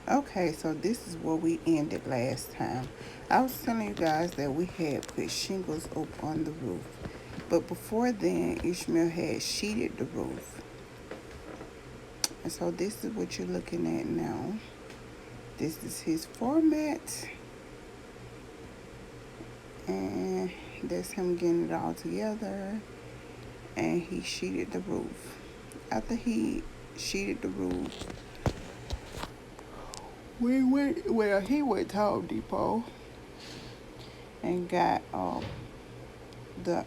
Okay, so this is where we ended last time. I was telling you guys that we had put shingles up on the roof. But before then, Ishmael had sheeted the roof. And so this is what you're looking at now. This is his format. And that's him getting it all together. And he sheeted the roof. After he sheeted the roof, he went to Home Depot and got the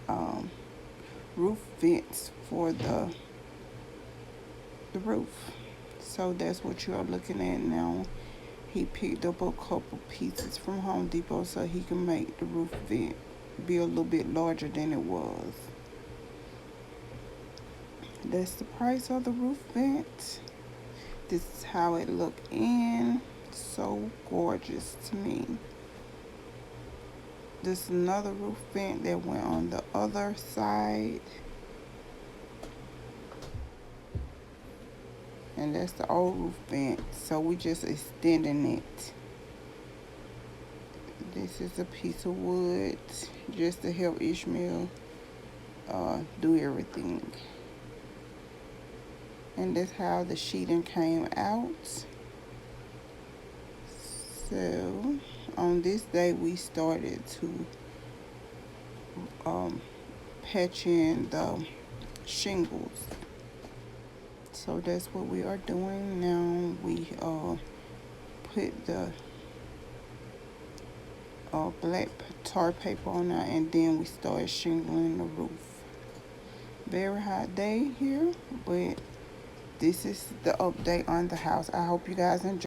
roof vents for the roof. So that's what you are looking at now. He picked up a couple pieces from Home Depot so he can make the roof vent be a little bit larger than it was. That's the price of the roof vent. This is how it looked in. So gorgeous to me. This is another roof vent that went on the other side. And that's the old roof vent. So we just extending it. This is a piece of wood just to help Ishmael do everything. And that's how the sheeting came out. So on this day we started to patch in the shingles. So that's what we are doing now. We put the black tar paper on there, and then we started shingling the roof. Very hot day here, but this is the update on the house. I hope you guys enjoy.